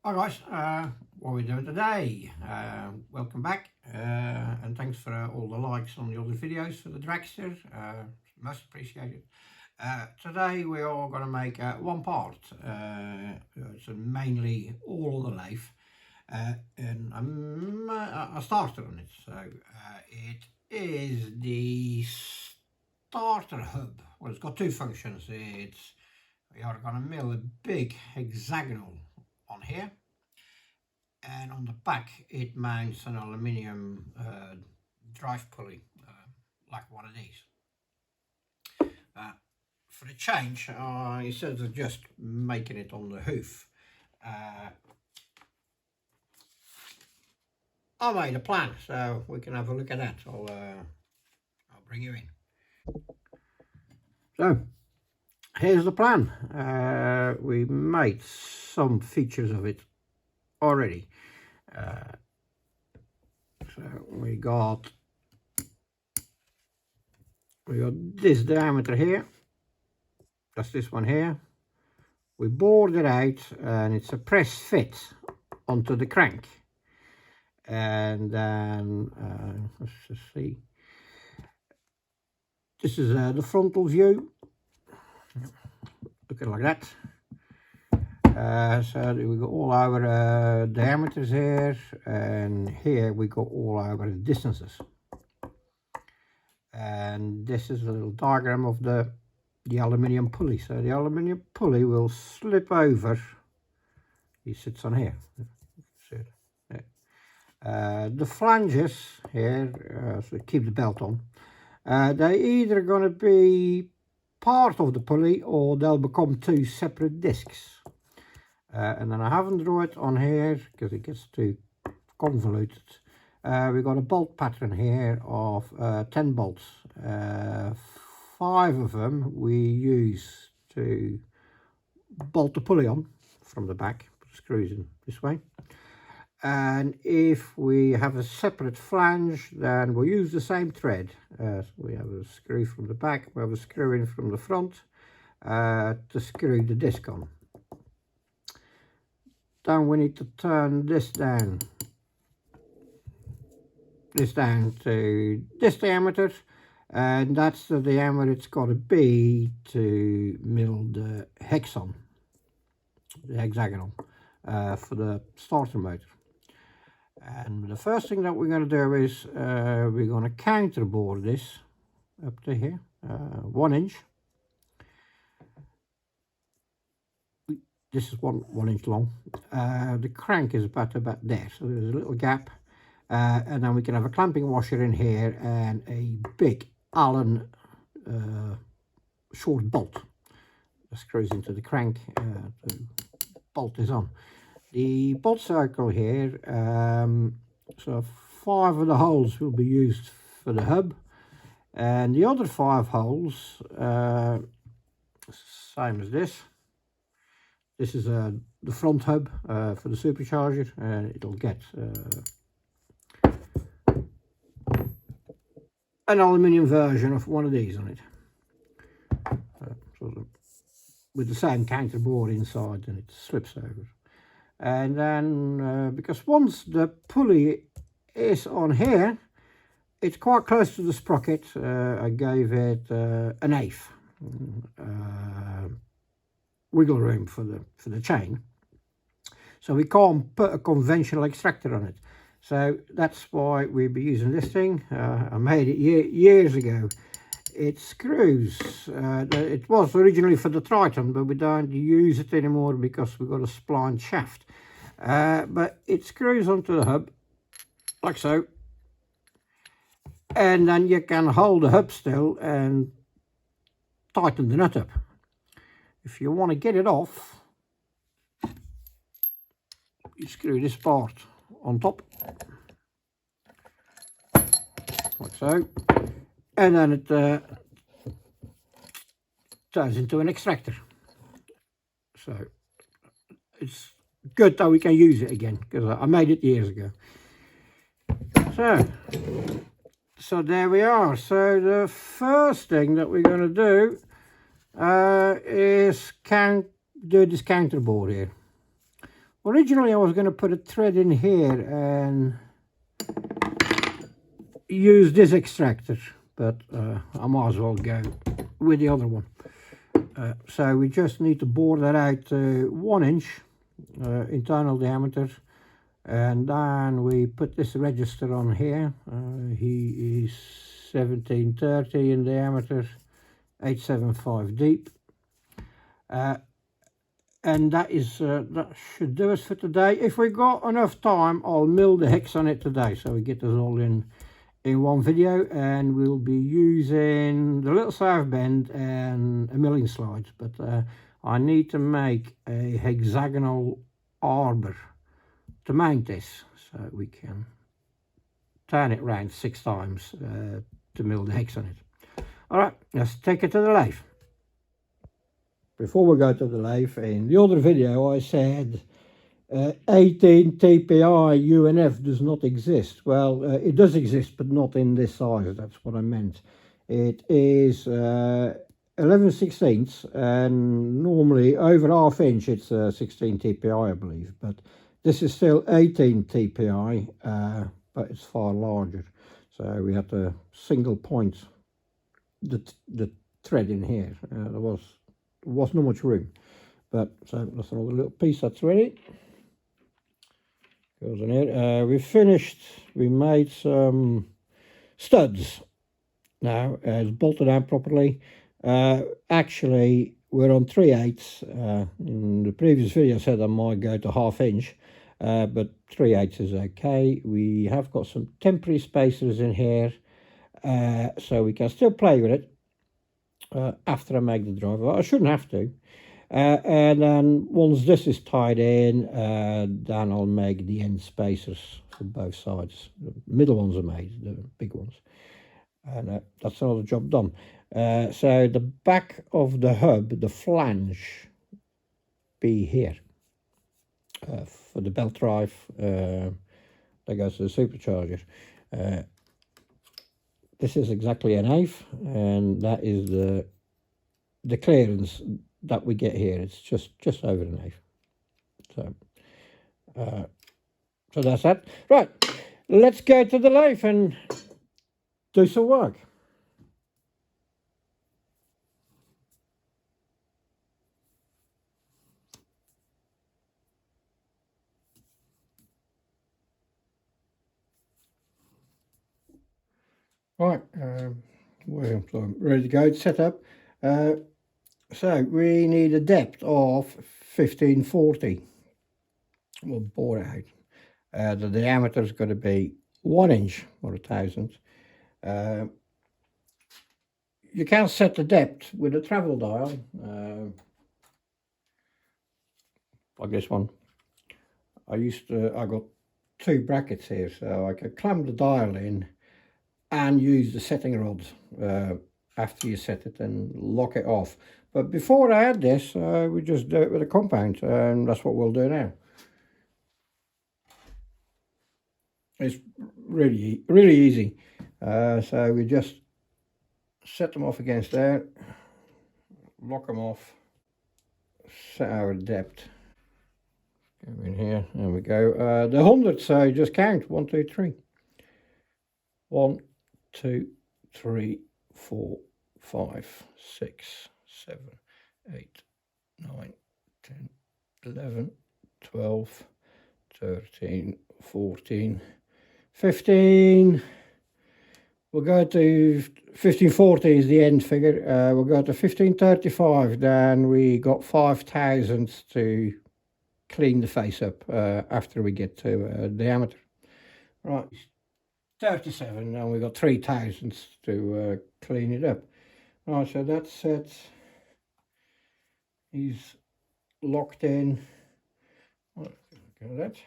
Hi guys, what are we doing today? Welcome back and thanks for all the likes on the other videos for the dragster, most appreciated. Today we are going to make one part, so mainly all of the lathe, and I started on it. So it is the starter hub. Well, it's got two functions. We are going to mill a big hexagonal on here, and on the back it mounts an aluminium drive pulley, like one of these. For a change, instead of just making it on the hoof, I made a plan, so we can have a look at that. I'll bring you in. So here's the plan. We made some features of it already. So we got this diameter here. That's this one here. We bored it out, and it's a press fit onto the crank. And then let's just see. This is the frontal view. Look at it like that. So we got all our diameters here, and here we got all our distances. And this is a little diagram of the aluminium pulley. So the aluminium pulley will slip over. He sits on here. The flanges here, so keep the belt on. They're either going to be part of the pulley or they'll become two separate discs. And then I haven't drawn it on here because it gets too convoluted. We've got a bolt pattern here of 10 bolts. 5 of them we use to bolt the pulley on from the back, put the screws in this way. And if we have a separate flange, then we'll use the same thread. So we have a screw from the back, we have a screw in from the front to screw the disc on. Then we need to turn this down to this diameter, and that's the diameter it's got to be to mill the hexagonal for the starter motor. And the first thing that we're going to do is we're going to counterbore this up to here, 1 inch. This is one inch long. The crank is about there, so there's a little gap. And then we can have a clamping washer in here and a big Allen short bolt that screws into the crank to bolt this on. The bolt circle here, so 5 of the holes will be used for the hub, and the other 5 holes, same as this. This is the front hub for the supercharger, and it'll get an aluminium version of one of these on it, sort of with the same counterbore inside, and it slips over. And then because once the pulley is on here, it's quite close to the sprocket, I gave it an eighth wiggle room for the chain, so we can't put a conventional extractor on it. So that's why we'll be using this thing. I made it years ago. It screws. It was originally for the Triton, but we don't use it anymore because we've got a spline shaft. But it screws onto the hub, like so. And then you can hold the hub still and tighten the nut up. If you want to get it off, you screw this part on top, like so, and then it turns into an extractor. So it's good that we can use it again, because I made it years ago. So there we are. So the first thing that we're going to do is do this counterbore here. Originally I was going to put a thread in here and use this extractor, but I might as well go with the other one. So we just need to bore that out 1 inch internal diameter, and then we put this register on here. He is 1730 in diameter, 875 deep, and that should do us for today. If we got enough time, I'll mill the hex on it today, so we get this all in one video, and we'll be using the little South Bend and a milling slide. But I need to make a hexagonal arbor to mount this, so we can turn it round 6 times to mill the hex on it. All right, let's take it to the lathe. Before we go to the lathe, in the other video I said 18 TPI UNF does not exist. Well, it does exist, but not in this size. That's what I meant. It is 11/16, and normally over ½ inch it's 16 TPI, I believe. But this is still 18 TPI, but it's far larger. So we have to single point the thread in here. There was not much room, but so that's another little piece that's ready. Goes in here. We finished. We made some studs. Now it's bolted down properly. Actually, we're on 3/8. In the previous video, I said I might go to ½ inch, but 3/8 is okay. We have got some temporary spacers in here, so we can still play with it after I make the driver. I shouldn't have to. And then once this is tied in, then I'll make the end spacers for both sides. The middle ones are made, the big ones, and that's another job done. So the back of the hub, the flange, be here for the belt drive that goes to the supercharger. This is exactly an 1/8, and that is the clearance that we get here. It's just over an 1/8. So that's that. Right, let's go to the lathe and do some work. Right, well, so I'm ready to go. It's set up. So we need a depth of 1540. We'll bore it out. The diameter is going to be 1 inch or 1,000. You can set the depth with a travel dial, like this one. I got 2 brackets here, so I could clamp the dial in and use the setting rod after you set it and lock it off. But before I had this, we just do it with a compound, and that's what we'll do now. It's really easy. So we just set them off against there, lock them off, set our depth. Go in here, there we go. The 100, so just count 1, 2, 3. 1, 2, 3, 4, 5, 6, 7, 8, 9, 10, 11, 12, 13, 14, 15. We'll go to 1540 is the end figure. We'll go to 1535. Then we got 5 thousandths to clean the face up after we get to diameter. Right, 37, and we got 3 thousandths to clean it up. Right, so that's set. He's locked in. Look at that.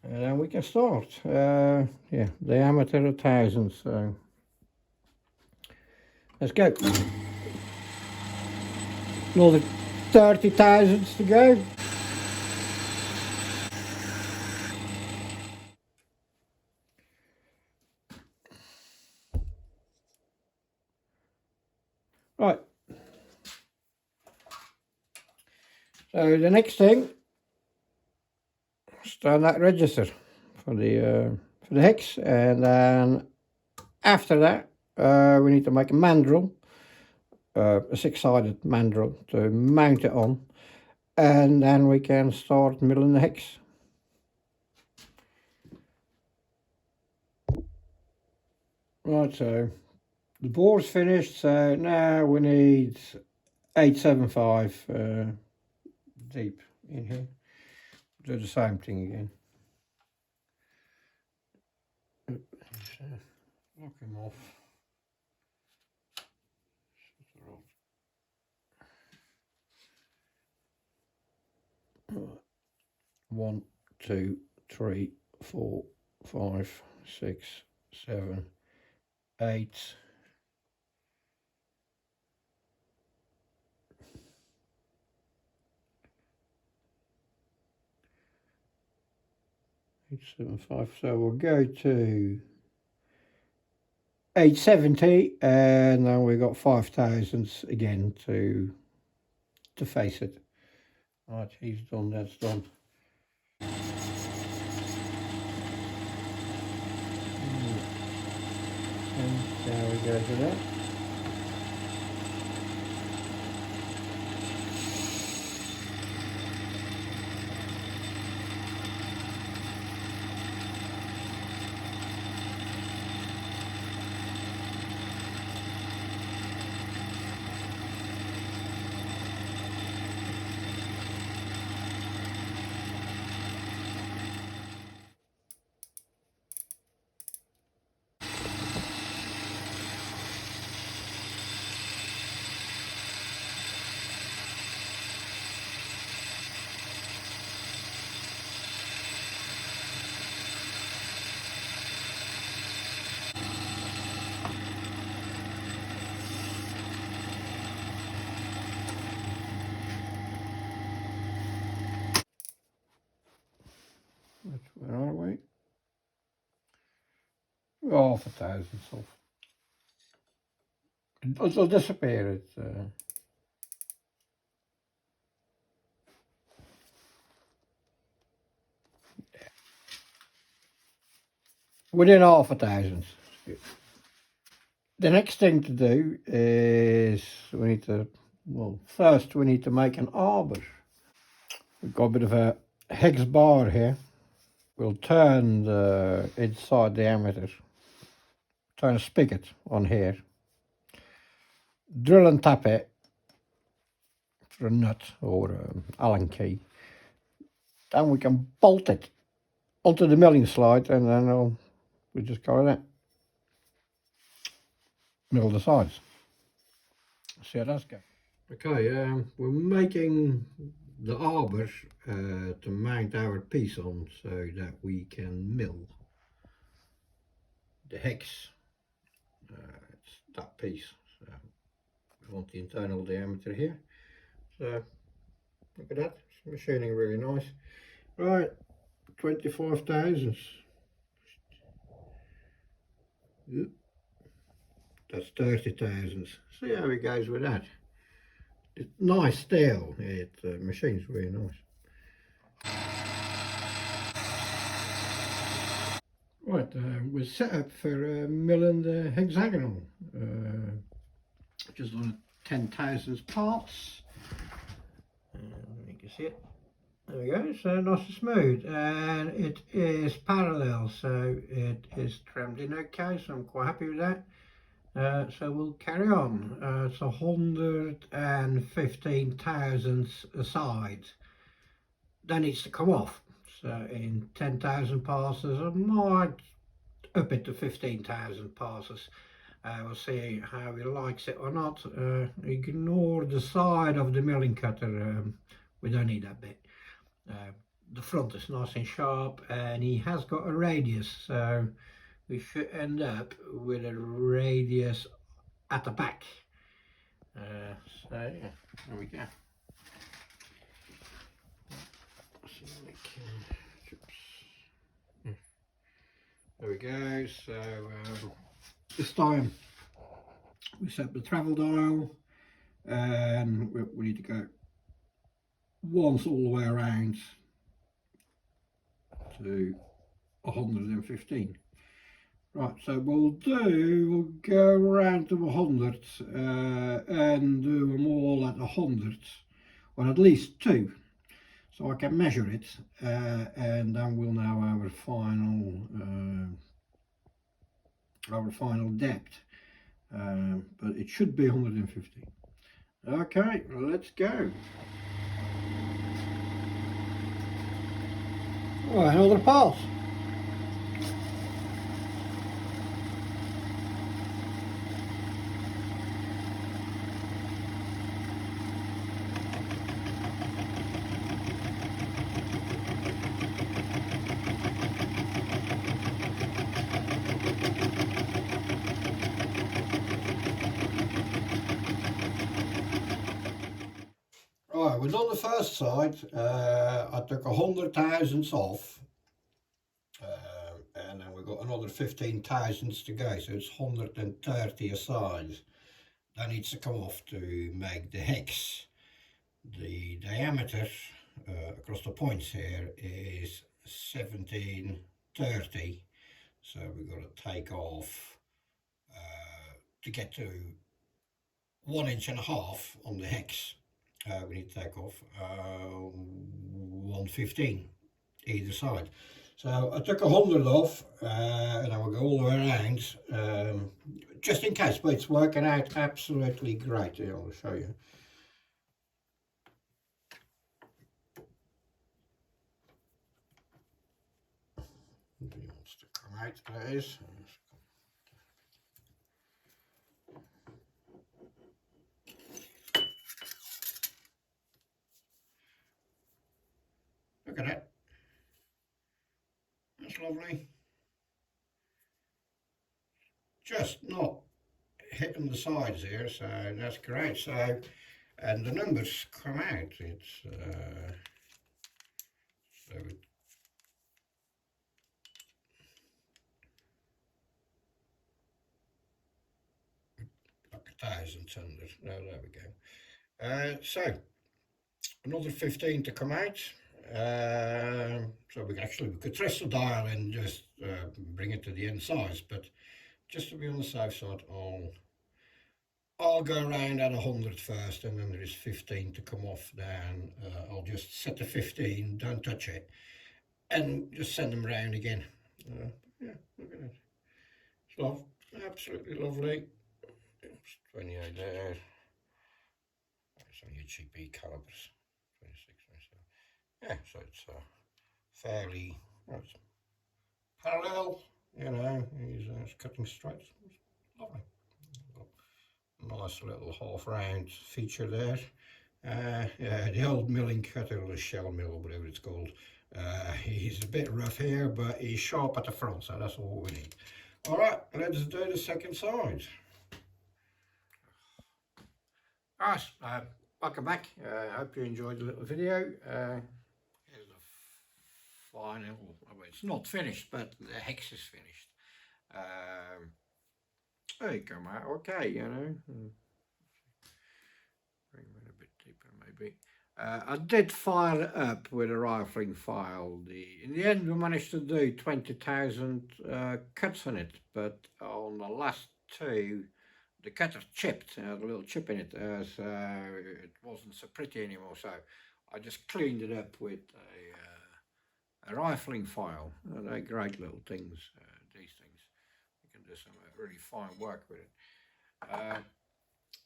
And then we can start. Yeah, diameter 1,000. So let's go. Another 30 thousandths to go. Right. So the next thing start that register for the hex, and then after that we need to make a mandrel, a 6-sided mandrel to mount it on, and then we can start milling the hex. Right, so the bore's finished, so now we need 875 deep in here. Do the same thing again. Lock him off. 1, 2, 3, 4, 5, 6, 7, 8. So we'll go to 870, and then we've got 5 thousandths again to face it. Right, he's done, that's done. And there we go to that. Where are we? Oh, 1 thousandths off. It'll disappear. Within 0.5 thousandths. The next thing to do is we need to, well, first we need to make an arbor. We've got a bit of a hex bar here. We'll turn the inside diameter, turn a spigot on here, drill and tap it for a nut or an Allen key. Then we can bolt it onto the milling slide, and then we just go like that. Mill the sides. See how that's going. Okay, we're making the arbor to mount our piece on so that we can mill the hex. It's that piece. So we want the internal diameter here. So look at that, it's machining really nice. Right, 25 thousandths. That's 30 thousandths. See how it goes with that. It's nice still. It machines really nice. Right, we're set up for milling the hexagonal. Just on 10 thousandths parts. You can see it. There we go. So nice and smooth, and it is parallel, so it is trimmed in okay. So I'm quite happy with that. So we'll carry on. It's 115 thousandths aside. That needs to come off. So in 10,000 passes, I might up it to 15,000 passes. We'll see how he likes it or not. Ignore the side of the milling cutter. We don't need that bit. The front is nice and sharp, and he has got a radius, so we should end up with a radius at the back. So yeah, there we go. There we go. So this time we set the travel dial, and we need to go once all the way around to 115. Right, so we'll go around to 100 and do them all at 100, or at least 2, so I can measure it, and then we'll know our final depth, but it should be 150. Okay, let's go. Oh, another pass. Right, we've done the first side. I took 100 thousandths off, and then we've got another 15 thousandths to go, so it's 130 a side. That needs to come off to make the hex. The diameter across the points here is 1730, so we've got to take off to get to 1.5 inches on the hex. We need to take off 115 either side. So I took 100 off, and I will go all the way around, just in case, but it's working out absolutely great. I'll show you. If he wants to come out, please. Look at that. That's lovely. Just not hitting the sides here, so that's great. So, and the numbers come out. It's so it, like 1,000 under. No, there we go. So another 15 to come out. So we could press the dial and just bring it to the end size, but just to be on the safe side, I'll go around at 100 first, and then there is 15 to come off down. I'll just set the 15, don't touch it, and just send them around again. Yeah, look at it. It's absolutely lovely. It's 28 there. It's only cheapy calibers. 26, 27. Yeah, so it's fairly it's parallel. He's cutting straight. It's lovely. Nice little half round feature there. Yeah, the old milling cutter, or the shell mill, or whatever it's called. He's a bit rough here, but he's sharp at the front, so that's all we need. All right, let's do the second side. Alright, welcome back. I hope you enjoyed the little video. Here's the final, well, it's not finished, but the hex is finished. They come out okay, bring it a bit deeper maybe. I did file it up with a rifling file. In the end we managed to do 20,000 cuts on it, but on the last two the cutter chipped, a little chip in it, so it wasn't so pretty anymore, so I just cleaned it up with a rifling file. They're great little things, these things. You can do some really fine work with it.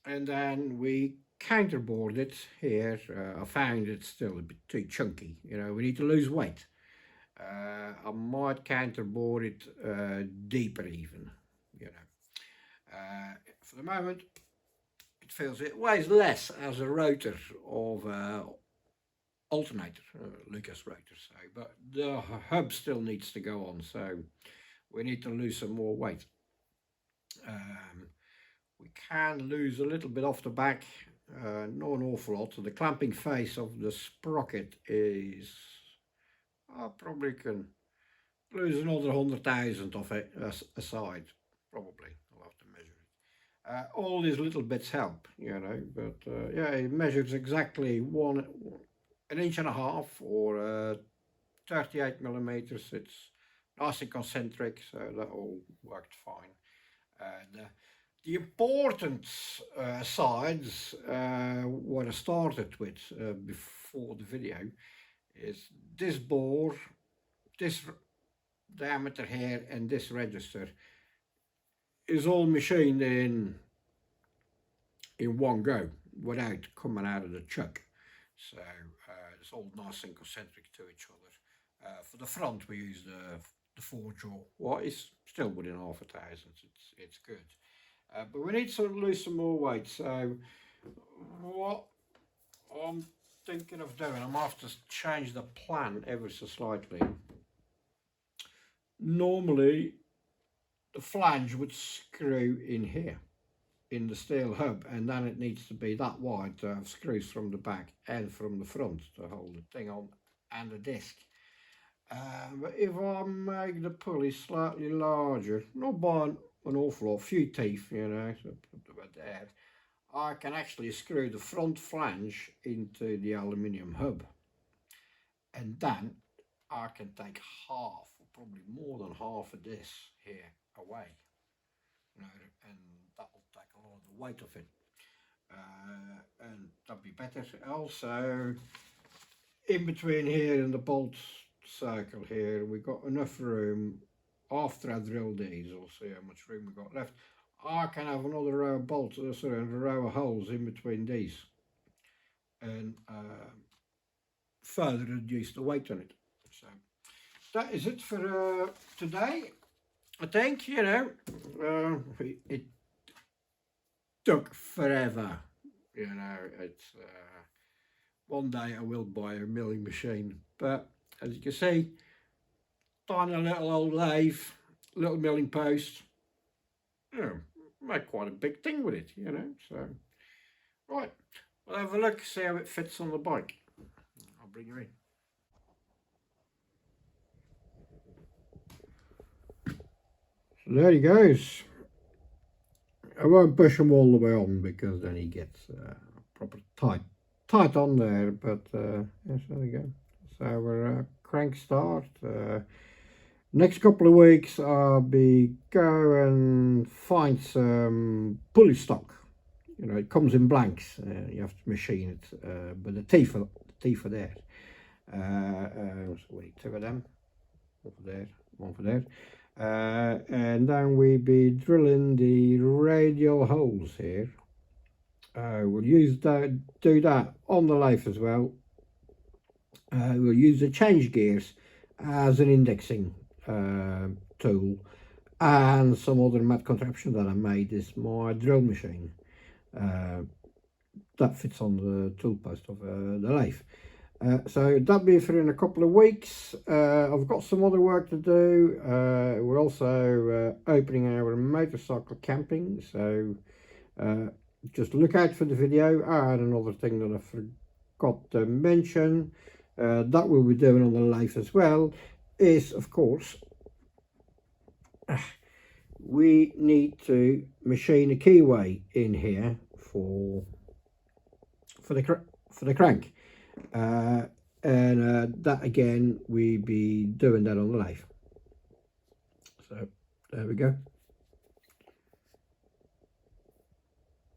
And then we counterboard it here. I found it still a bit too chunky. We need to lose weight. I might counterboard it deeper even. For the moment, it weighs less as a rotor of alternator, Lucas rotor, but the hub still needs to go on, so we need to lose some more weight. We can lose a little bit off the back, not an awful lot. So the clamping face of the sprocket is, I probably can lose another 100,000 of it aside, probably. I'll have to measure it. All these little bits help, but yeah, it measures exactly 1.5 inches or 38 millimeters. It's nice and concentric, so that all worked fine. The important sides, what I started with before the video, is this bore, this diameter here, and this register is all machined in one go without coming out of the chuck. So it's all nice and concentric to each other. For the front we use the 4-jaw. Well, it's still within half a thousand. It's good. But we need to lose some more weight. So what I'm thinking of doing, I'm going to have to change the plan ever so slightly. Normally the flange would screw in here in the steel hub, and then it needs to be that wide to have screws from the back and from the front to hold the thing on, and the disc. But if I make the pulley slightly larger, not by an awful lot, few teeth, you know, so put them there, I can actually screw the front flange into the aluminium hub, and then I can take half, or probably more than half of this here away, you know, and that will take a lot of the weight of it, and that'd be better. Also, in between here and the bolt circle here, we got enough room. After I drill these, I'll see how much room we got left. I can have another row of bolts, sorry, a row of holes in between these, and further reduce the weight on it. So that is it for today. I think, you know, it took forever, you know. It's one day I will buy a milling machine, but as you can see, tiny little old lathe, little milling post, you know, make quite a big thing with it, you know. So right, we'll have a look, see how it fits on the bike. I'll bring you in. So there he goes. I won't push him all the way on because then he gets proper tight on there, but yes, there we go. So we're crank start. Next couple of weeks I'll be going find some pulley stock. You know, it comes in blanks. You have to machine it, but the teeth are there. So we need 2 of them. One for there, one for there. And then we'll be drilling the radial holes here. We'll do that on the lathe as well. We'll use the change gears as an indexing tool, and some other mad contraption that I made is my drill machine that fits on the tool post of the lathe. So that'll be for in a couple of weeks. I've got some other work to do. We're also opening our motorcycle camping, so just look out for the video. And another thing that I forgot to mention, that we'll be doing on the lathe as well, is of course we need to machine a keyway in here for the crank, and that again we be doing that on the lathe. So there we go.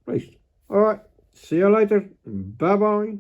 Right, all right, see you later, bye bye.